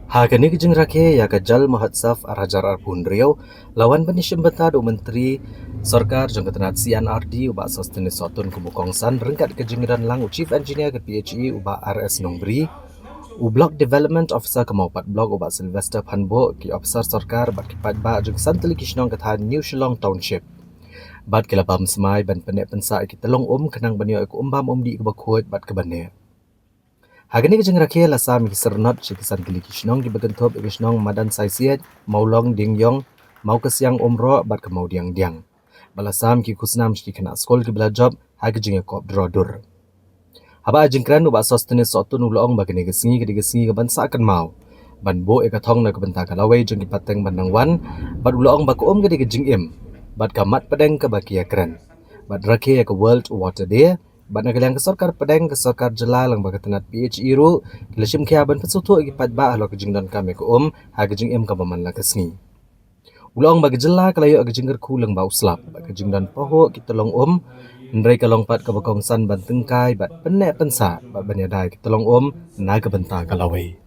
Hagani kejeng rake ya kajal mahatsaf arajar arpundriau lawan penishim betado menteri Sarkar jong ketenat CNRD uba sostene sotun kumukongsan rengkat kejengran lang Chief Engineer ke PHE uba RS Nongbri u Block Development Officer kemaupat blok uba Sylvester Panbo ki Officer Sarkar bat kipat ba jong santeli kishnong kethan New Shillong Township. Bat kilabam semai ban penek pensa iki telong kenang banyo iku umbam di ke bakut bat kebane. Hagani kejeng rakyat lasam kisernot cikisan kili kisnong di bagian top kisnong madan saisiat maulong dingyong mau kesiang umro bat ke mau diang. Balasam ki kusnam ki kena skol ki bela job hagajing kop drodur. Haba ajingkran ubak sostenis sotun ulong bagani kesingi ke bansa akan mau. Ban bo ekatong na kebenta kalawai jeng ki pateng bandang wan bat ulong baku ke kejing im. Bat kamat pedeng ke bakia keren. Bat rakyat ke World Water Day. Bat nagalang ke Sarkar pedeng ke Sarkar jelai lang bagatenat PHE ru kilashim kiaban pesutu ipat ba halo kejing don kami ke hagajing im kabaman lang kesni. Ulong bagi jela kalayo agajing gerku lang bau slap bagajing don poho kita long ndrai kalong pat kabakongsan bantengkai bat penek pensa bat banyadai kita long naga benta kalawai.